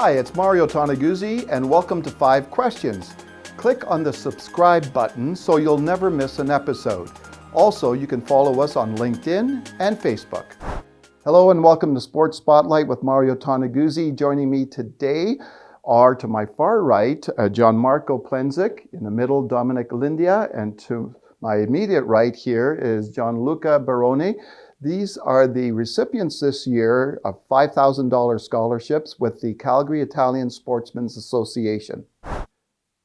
Hi, it's Mario Toneguzzi, and welcome to 5 Questions. Click on the subscribe button so you'll never miss an episode. Also, you can follow us on LinkedIn and Facebook. Hello and welcome to Sports Spotlight with Mario Toneguzzi. Joining me today are, to my far right, Gianmarco Plenzik, in the middle, Dominic, Lindia, and to my immediate right here is Gianluca, Barone. These are the recipients this year of $5,000 scholarships with the Calgary Italian Sportsmen's Association.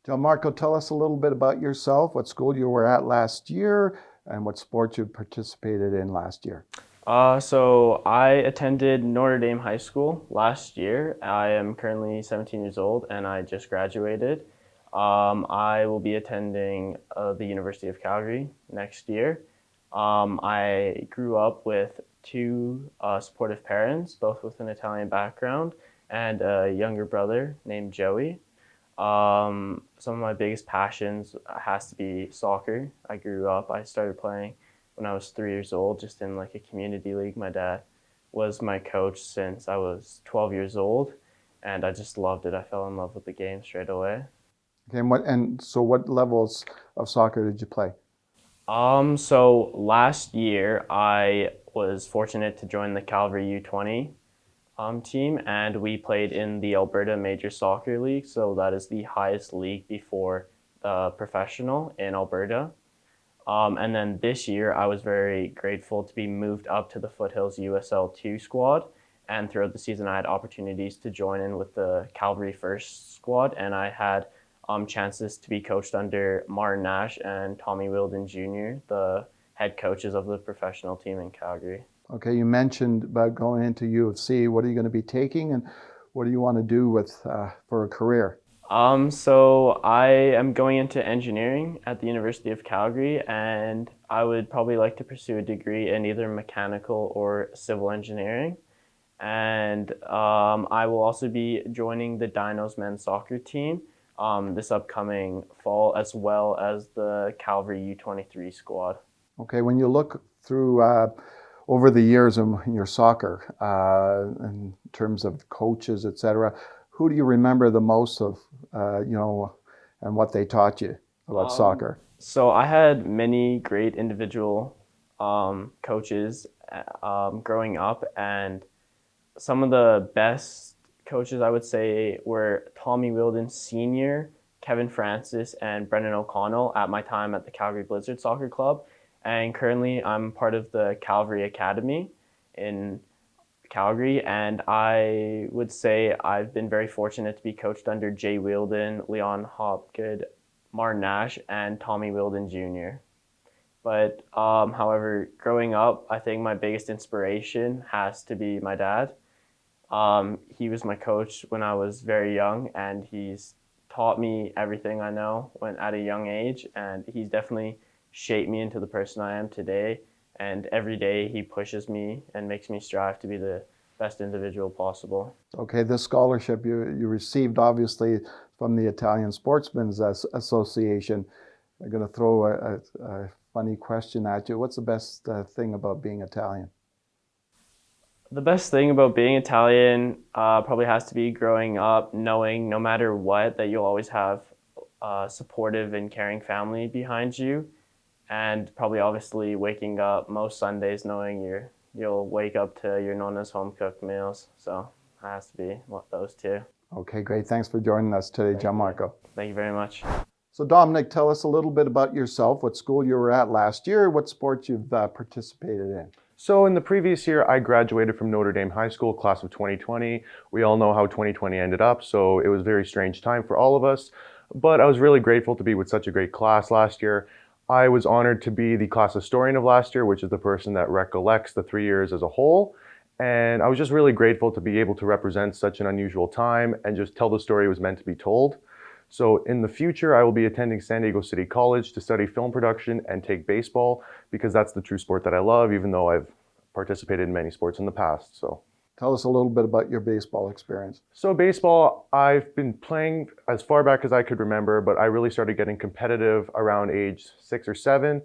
Gianmarco, tell us a little bit about yourself, what school you were at last year, and what sports you participated in last year. So I attended Notre Dame High School last year. I am currently 17 years old and I just graduated. I will be attending the University of Calgary next year. I grew up with two supportive parents, both with an Italian background, and a younger brother named Joey. Some of my biggest passions has to be soccer. I started playing when I was 3 years old, just in like a community league. My dad was my coach since I was 12 years old, and I just loved it. I fell in love with the game straight away. Okay, so what levels of soccer did you play? So last year I was fortunate to join the Calgary U20 team, and we played in the Alberta Major Soccer League. So that is the highest league before the professional in Alberta. And then this year I was very grateful to be moved up to the Foothills USL2 squad. And throughout the season I had opportunities to join in with the Calgary First squad, and I had chances to be coached under Martin Nash and Tommy Wilden Jr., the head coaches of the professional team in Calgary. Okay, you mentioned about going into U of C. What are you going to be taking, and what do you want to do for a career? So I am going into engineering at the University of Calgary, and I would probably like to pursue a degree in either mechanical or civil engineering. And I will also be joining the Dinos men's soccer team this upcoming fall, as well as the Calgary U23 squad. Okay, when you look through over the years in your soccer, in terms of coaches, etc., who do you remember the most of, and what they taught you about soccer? So I had many great individual coaches growing up, and some of the best coaches I would say were Tommy Wilden Sr., Kevin Francis, and Brendan O'Connell at my time at the Calgary Blizzard Soccer Club. And currently I'm part of the Calvary Academy in Calgary, and I would say I've been very fortunate to be coached under Jay Wilden, Leon Hopgood, Martin Nash, and Tommy Wilden Jr. But however, growing up, I think my biggest inspiration has to be my dad. He was my coach when I was very young, and he's taught me everything I know at a young age, and he's definitely shaped me into the person I am today. And every day he pushes me and makes me strive to be the best individual possible. Okay, this scholarship you received obviously from the Italian Sportsmen's Association. I'm going to throw a funny question at you. What's the best thing about being Italian? The best thing about being Italian probably has to be growing up knowing no matter what that you'll always have a supportive and caring family behind you, and probably obviously waking up most Sundays knowing you'll wake up to your nonna's home cooked meals. So it has to be those two. Okay, great. Thanks for joining us today, Gianmarco. Thank you very much. So Dominic, tell us a little bit about yourself, what school you were at last year, what sports you've participated in. So in the previous year, I graduated from Notre Dame High School, class of 2020. We all know how 2020 ended up, so it was a very strange time for all of us. But I was really grateful to be with such a great class last year. I was honored to be the class historian of last year, which is the person that recollects the 3 years as a whole. And I was just really grateful to be able to represent such an unusual time and just tell the story it was meant to be told. So in the future, I will be attending San Diego City College to study film production and take baseball, because that's the true sport that I love, even though I've participated in many sports in the past. So tell us a little bit about your baseball experience. So baseball, I've been playing as far back as I could remember, but I really started getting competitive around age 6 or 7.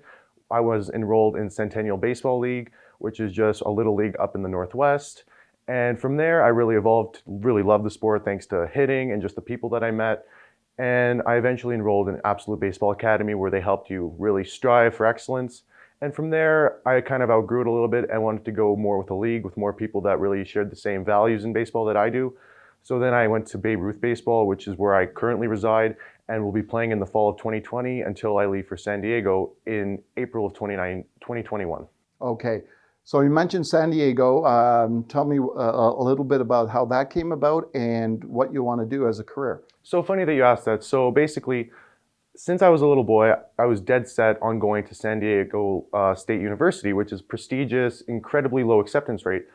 I was enrolled in Centennial Baseball League, which is just a little league up in the Northwest. And from there, I really evolved, really loved the sport thanks to hitting and just the people that I met. And I eventually enrolled in Absolute Baseball Academy where they helped you really strive for excellence. And from there, I kind of outgrew it a little bit and wanted to go more with a league with more people that really shared the same values in baseball that I do. So then I went to Babe Ruth Baseball, which is where I currently reside, and will be playing in the fall of 2020 until I leave for San Diego in April of 2021. Okay. So you mentioned San Diego. Tell me a little bit about how that came about and what you want to do as a career. So funny that you asked that. So basically, since I was a little boy, I was dead set on going to San Diego State University, which is prestigious, incredibly low acceptance rate.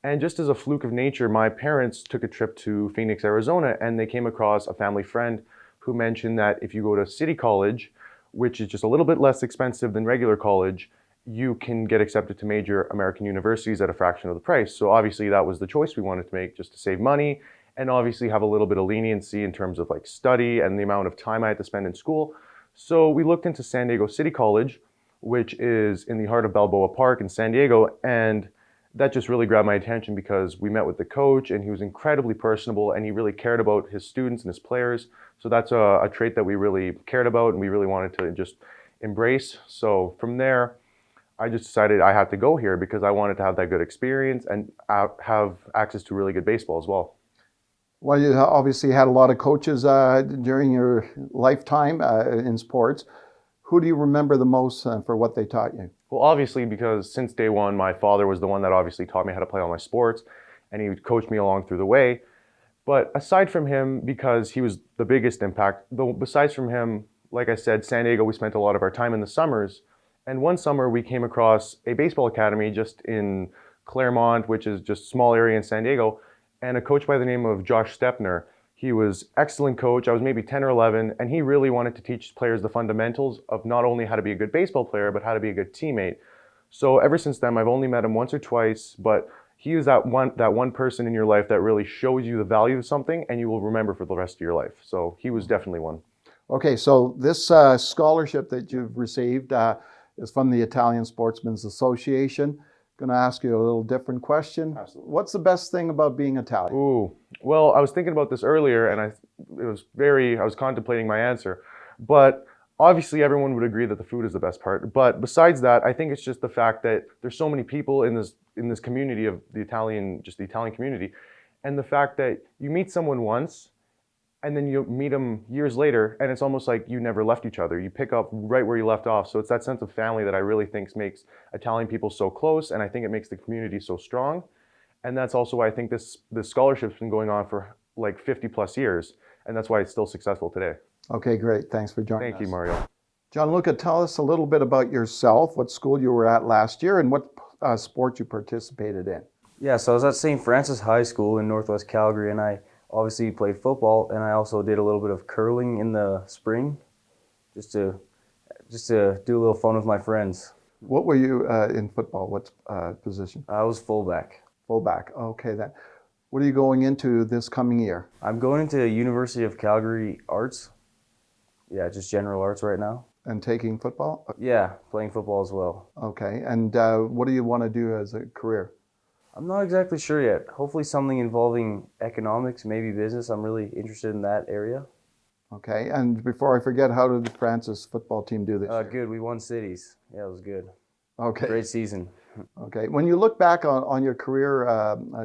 And just as a fluke of nature, my parents took a trip to Phoenix, Arizona, and they came across a family friend who mentioned that if you go to City College, which is just a little bit less expensive than regular college, you can get accepted to major American universities at a fraction of the price. So obviously that was the choice we wanted to make, just to save money and obviously have a little bit of leniency in terms of like study and the amount of time I had to spend in school. So we looked into San Diego City College, which is in the heart of Balboa Park in San Diego, and that just really grabbed my attention because we met with the coach and he was incredibly personable and he really cared about his students and his players. So that's a trait that we really cared about and we really wanted to just embrace. So from there, I just decided I had to go here because I wanted to have that good experience and have access to really good baseball as well. Well, you obviously had a lot of coaches during your lifetime in sports. Who do you remember the most for what they taught you? Well, obviously, because since day one, my father was the one that obviously taught me how to play all my sports, and he would coach me along through the way. But aside from him, because he was the biggest impact, though, besides from him, like I said, San Diego, we spent a lot of our time in the summers. And one summer, we came across a baseball academy just in Claremont, which is just a small area in San Diego, and a coach by the name of Josh Stepner. He was excellent coach. I was maybe 10 or 11, and he really wanted to teach players the fundamentals of not only how to be a good baseball player, but how to be a good teammate. So ever since then, I've only met him once or twice, but he is that one person in your life that really shows you the value of something and you will remember for the rest of your life. So he was definitely one. Okay, so this scholarship that you've received is from the Italian Sportsmen's Association. Going to ask you a little different question. Absolutely. What's the best thing about being Italian? Ooh, well, I was thinking about this earlier and I was contemplating my answer, but obviously everyone would agree that the food is the best part. But besides that, I think it's just the fact that there's so many people in this community of the Italian community, and the fact that you meet someone once and then you meet them years later and it's almost like you never left each other. You pick up right where you left off. So it's that sense of family that I really think makes Italian people so close, and I think it makes the community so strong. And that's also why I think this scholarship's been going on for like 50 plus years, and that's why it's still successful today. Okay, great. Thanks for joining us. Thank you, Mario. Gianluca, tell us a little bit about yourself, what school you were at last year, and what sport you participated in. Yeah, so I was at St. Francis High School in Northwest Calgary, and I obviously played football, and I also did a little bit of curling in the spring, just to do a little fun with my friends. What were you in football? What position? I was fullback. Fullback. Okay, then. What are you going into this coming year? I'm going into University of Calgary Arts. Yeah, just general arts right now. And taking football? Yeah, playing football as well. Okay, and what do you want to do as a career? I'm not exactly sure yet. Hopefully something involving economics, maybe business. I'm really interested in that area. Okay, and before I forget, how did the Francis football team do this year? Good. We won cities. Yeah, it was good. Okay. Great season. Okay. When you look back on your career,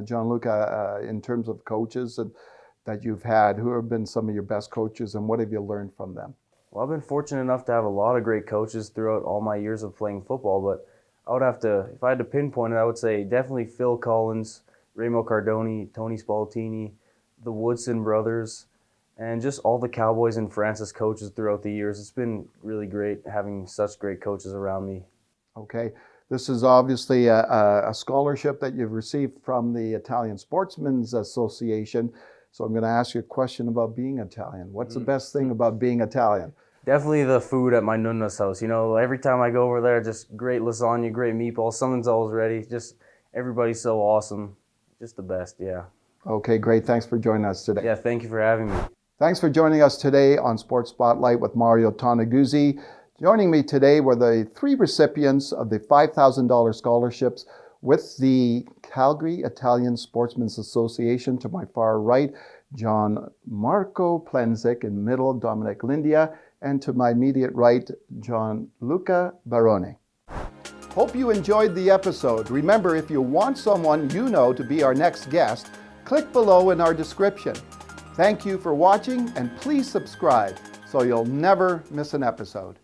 Gianluca, in terms of coaches that you've had, who have been some of your best coaches and what have you learned from them? Well, I've been fortunate enough to have a lot of great coaches throughout all my years of playing football, but I would have to, if I had to pinpoint it, I would say definitely Phil Collins, Remo Cardoni, Tony Spaltini, the Woodson brothers, and just all the Cowboys and Francis coaches throughout the years. It's been really great having such great coaches around me. Okay. This is obviously a scholarship that you've received from the Italian Sportsmen's Association. So I'm going to ask you a question about being Italian. What's the best thing about being Italian? Definitely the food at my nonna's house. You know, every time I go over there, just great lasagna, great meatballs. Something's always ready. Just everybody's so awesome. Just the best, yeah. Okay, great. Thanks for joining us today. Yeah, thank you for having me. Thanks for joining us today on Sports Spotlight with Mario Toneguzzi. Joining me today were the 3 recipients of the $5,000 scholarships With the Calgary Italian Sportsmen's Association to my far right, Gianmarco Plenzik, in middle, Dominic, Lindia, and to my immediate right, Gianluca, Barone. Hope you enjoyed the episode. Remember, if you want someone you know to be our next guest, click below in our description. Thank you for watching, and please subscribe so you'll never miss an episode.